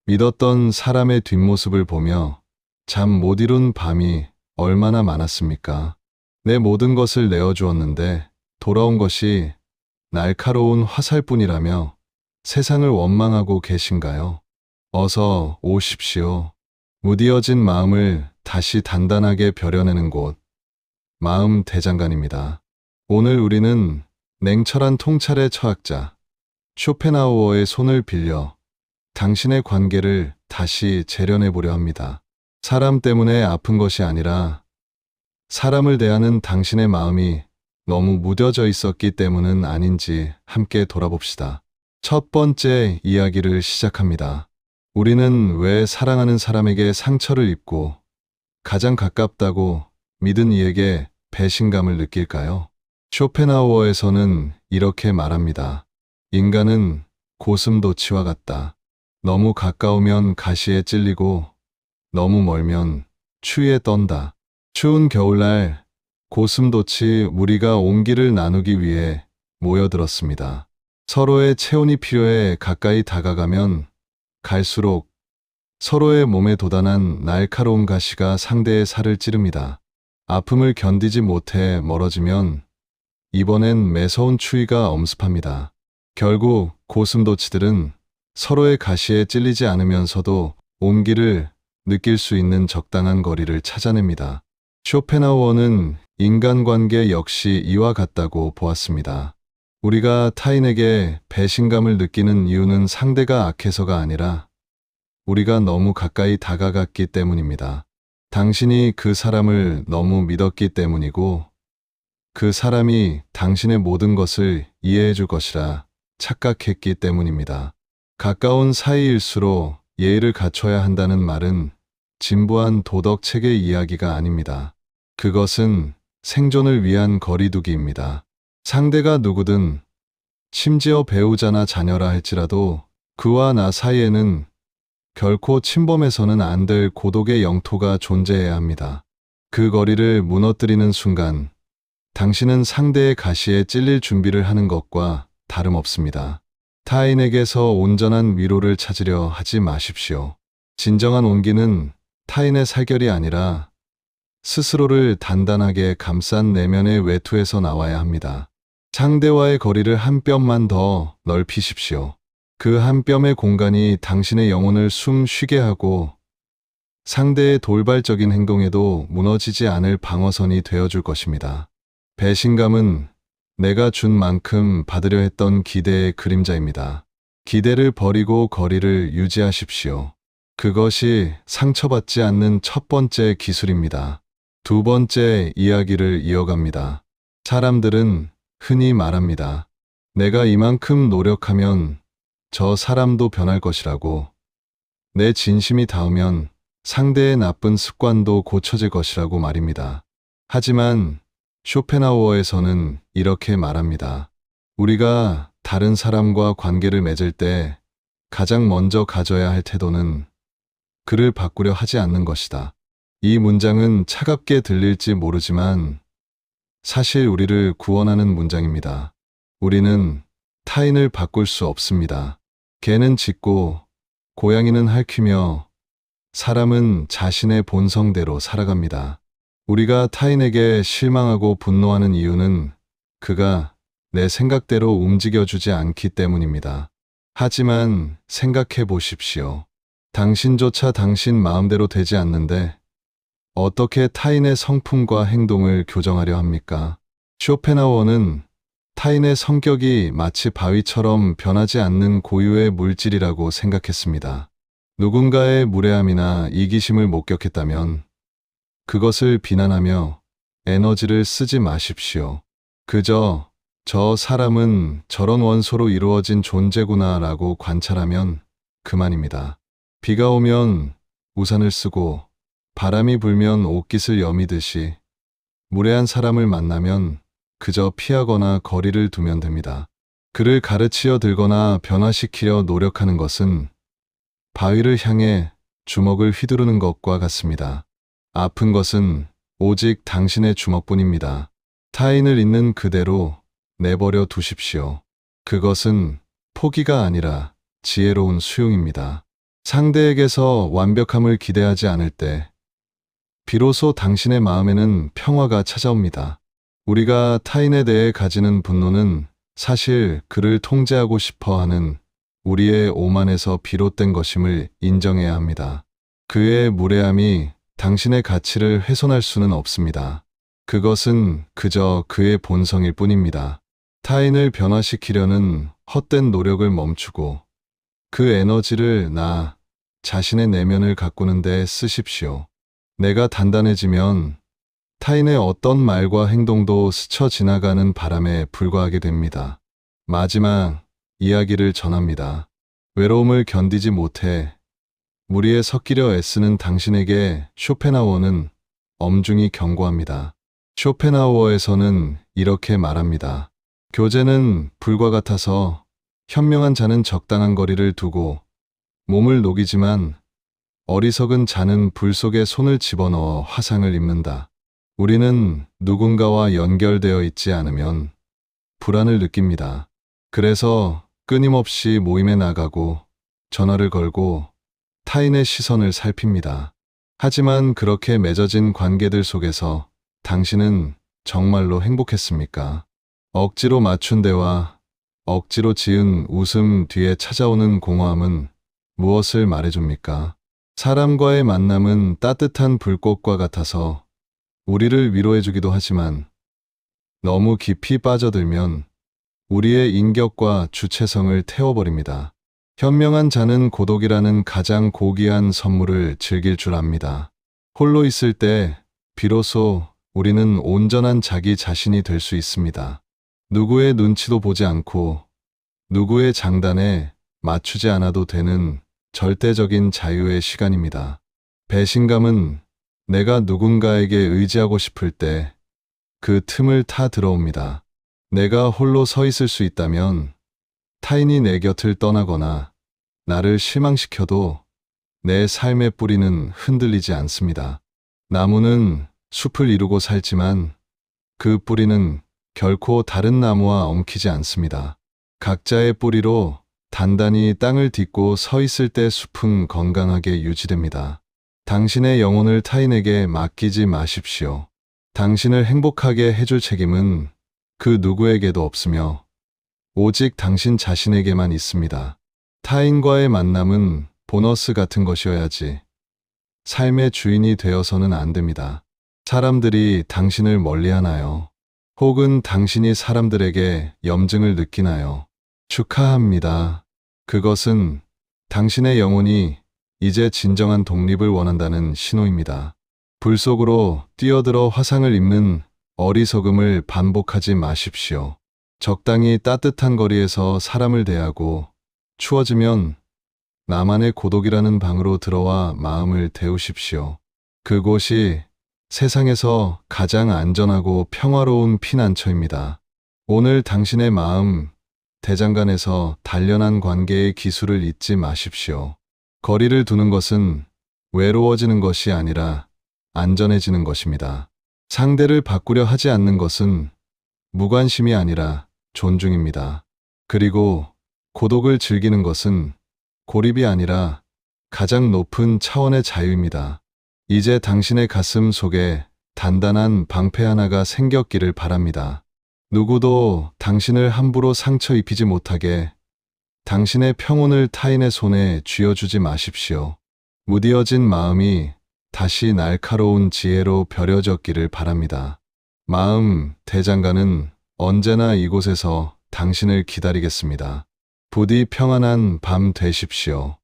믿었던 사람의 뒷모습을 보며 잠 못 이룬 밤이 얼마나 많았습니까? 내 모든 것을 내어주었는데 돌아온 것이 날카로운 화살뿐이라며 세상을 원망하고 계신가요? 어서 오십시오. 무디어진 마음을 다시 단단하게 벼려내는 곳, 마음 대장간입니다. 오늘 우리는 냉철한 통찰의 처학자, 쇼펜하우어의 손을 빌려 당신의 관계를 다시 재련해 보려 합니다. 사람 때문에 아픈 것이 아니라 사람을 대하는 당신의 마음이 너무 무뎌져 있었기 때문은 아닌지 함께 돌아봅시다. 첫 번째 이야기를 시작합니다. 우리는 왜 사랑하는 사람에게 상처를 입고 가장 가깝다고 믿은 이에게 배신감을 느낄까요? 쇼펜하우어에서는 이렇게 말합니다. 인간은 고슴도치와 같다. 너무 가까우면 가시에 찔리고 너무 멀면 추위에 떤다. 추운 겨울날 고슴도치 무리가 온기를 나누기 위해 모여들었습니다. 서로의 체온이 필요해 가까이 다가가면 갈수록 서로의 몸에 돋아난 날카로운 가시가 상대의 살을 찌릅니다. 아픔을 견디지 못해 멀어지면 이번엔 매서운 추위가 엄습합니다. 결국 고슴도치들은 서로의 가시에 찔리지 않으면서도 온기를 느낄 수 있는 적당한 거리를 찾아냅니다. 쇼펜하우어는 인간관계 역시 이와 같다고 보았습니다. 우리가 타인에게 배신감을 느끼는 이유는 상대가 악해서가 아니라 우리가 너무 가까이 다가갔기 때문입니다. 당신이 그 사람을 너무 믿었기 때문이고 그 사람이 당신의 모든 것을 이해해 줄 것이라 착각했기 때문입니다. 가까운 사이일수록 예의를 갖춰야 한다는 말은 진부한 도덕 체계 이야기가 아닙니다. 그것은 생존을 위한 거리두기입니다. 상대가 누구든 심지어 배우자나 자녀라 할지라도 그와 나 사이에는 결코 침범해서는 안 될 고독의 영토가 존재해야 합니다. 그 거리를 무너뜨리는 순간 당신은 상대의 가시에 찔릴 준비를 하는 것과 다름없습니다. 타인에게서 온전한 위로를 찾으려 하지 마십시오. 진정한 온기는 타인의 살결이 아니라 스스로를 단단하게 감싼 내면의 외투에서 나와야 합니다. 상대와의 거리를 한 뼘만 더 넓히십시오. 그 한 뼘의 공간이 당신의 영혼을 숨 쉬게 하고 상대의 돌발적인 행동에도 무너지지 않을 방어선이 되어줄 것입니다. 배신감은 내가 준 만큼 받으려 했던 기대의 그림자입니다. 기대를 버리고 거리를 유지하십시오. 그것이 상처받지 않는 첫 번째 기술입니다. 두 번째 이야기를 이어갑니다. 사람들은 흔히 말합니다. 내가 이만큼 노력하면 저 사람도 변할 것이라고. 내 진심이 닿으면 상대의 나쁜 습관도 고쳐질 것이라고 말입니다. 하지만 쇼펜하우어에서는 이렇게 말합니다. 우리가 다른 사람과 관계를 맺을 때 가장 먼저 가져야 할 태도는 그를 바꾸려 하지 않는 것이다. 이 문장은 차갑게 들릴지 모르지만 사실 우리를 구원하는 문장입니다. 우리는 타인을 바꿀 수 없습니다. 개는 짖고 고양이는 핥히며 사람은 자신의 본성대로 살아갑니다. 우리가 타인에게 실망하고 분노하는 이유는 그가 내 생각대로 움직여주지 않기 때문입니다. 하지만 생각해 보십시오. 당신조차 당신 마음대로 되지 않는데 어떻게 타인의 성품과 행동을 교정하려 합니까? 쇼펜하우어는 타인의 성격이 마치 바위처럼 변하지 않는 고유의 물질이라고 생각했습니다. 누군가의 무례함이나 이기심을 목격했다면 그것을 비난하며 에너지를 쓰지 마십시오. 그저 저 사람은 저런 원소로 이루어진 존재구나 라고 관찰하면 그만입니다. 비가 오면 우산을 쓰고 바람이 불면 옷깃을 여미듯이 무례한 사람을 만나면 그저 피하거나 거리를 두면 됩니다. 그를 가르치려 들거나 변화시키려 노력하는 것은 바위를 향해 주먹을 휘두르는 것과 같습니다. 아픈 것은 오직 당신의 주먹뿐입니다. 타인을 있는 그대로 내버려 두십시오. 그것은 포기가 아니라 지혜로운 수용입니다. 상대에게서 완벽함을 기대하지 않을 때, 비로소 당신의 마음에는 평화가 찾아옵니다. 우리가 타인에 대해 가지는 분노는 사실 그를 통제하고 싶어 하는 우리의 오만에서 비롯된 것임을 인정해야 합니다. 그의 무례함이 당신의 가치를 훼손할 수는 없습니다. 그것은 그저 그의 본성일 뿐입니다. 타인을 변화시키려는 헛된 노력을 멈추고 그 에너지를 나 자신의 내면을 가꾸는 데 쓰십시오. 내가 단단해지면 타인의 어떤 말과 행동도 스쳐 지나가는 바람에 불과하게 됩니다. 마지막 이야기를 전합니다. 외로움을 견디지 못해 무리에 섞이려 애쓰는 당신에게 쇼펜하우어는 엄중히 경고합니다. 쇼펜하우어에서는 이렇게 말합니다. 교제는 불과 같아서 현명한 자는 적당한 거리를 두고 몸을 녹이지만 어리석은 자는 불 속에 손을 집어넣어 화상을 입는다. 우리는 누군가와 연결되어 있지 않으면 불안을 느낍니다. 그래서 끊임없이 모임에 나가고 전화를 걸고 타인의 시선을 살핍니다. 하지만 그렇게 맺어진 관계들 속에서 당신은 정말로 행복했습니까? 억지로 맞춘 대화, 억지로 지은 웃음 뒤에 찾아오는 공허함은 무엇을 말해줍니까? 사람과의 만남은 따뜻한 불꽃과 같아서 우리를 위로해주기도 하지만 너무 깊이 빠져들면 우리의 인격과 주체성을 태워버립니다. 현명한 자는 고독이라는 가장 고귀한 선물을 즐길 줄 압니다. 홀로 있을 때 비로소 우리는 온전한 자기 자신이 될 수 있습니다. 누구의 눈치도 보지 않고 누구의 장단에 맞추지 않아도 되는 절대적인 자유의 시간입니다. 배신감은 내가 누군가에게 의지하고 싶을 때 그 틈을 타 들어옵니다. 내가 홀로 서 있을 수 있다면 타인이 내 곁을 떠나거나 나를 실망시켜도 내 삶의 뿌리는 흔들리지 않습니다. 나무는 숲을 이루고 살지만 그 뿌리는 결코 다른 나무와 엉키지 않습니다. 각자의 뿌리로 단단히 땅을 딛고 서 있을 때 숲은 건강하게 유지됩니다. 당신의 영혼을 타인에게 맡기지 마십시오. 당신을 행복하게 해줄 책임은 그 누구에게도 없으며 오직 당신 자신에게만 있습니다. 타인과의 만남은 보너스 같은 것이어야지 삶의 주인이 되어서는 안 됩니다. 사람들이 당신을 멀리하나요? 혹은 당신이 사람들에게 염증을 느끼나요? 축하합니다. 그것은 당신의 영혼이 이제 진정한 독립을 원한다는 신호입니다. 불 속으로 뛰어들어 화상을 입는 어리석음을 반복하지 마십시오. 적당히 따뜻한 거리에서 사람을 대하고 추워지면 나만의 고독이라는 방으로 들어와 마음을 데우십시오. 그곳이 세상에서 가장 안전하고 평화로운 피난처입니다. 오늘 당신의 마음 대장간에서 단련한 관계의 기술을 잊지 마십시오. 거리를 두는 것은 외로워지는 것이 아니라 안전해지는 것입니다. 상대를 바꾸려 하지 않는 것은 무관심이 아니라 존중입니다. 그리고 고독을 즐기는 것은 고립이 아니라 가장 높은 차원의 자유입니다. 이제 당신의 가슴 속에 단단한 방패 하나가 생겼기를 바랍니다. 누구도 당신을 함부로 상처 입히지 못하게 당신의 평온을 타인의 손에 쥐어주지 마십시오. 무디어진 마음이 다시 날카로운 지혜로 벼려졌기를 바랍니다. 마음 대장간은 언제나 이곳에서 당신을 기다리겠습니다. 부디 평안한 밤 되십시오.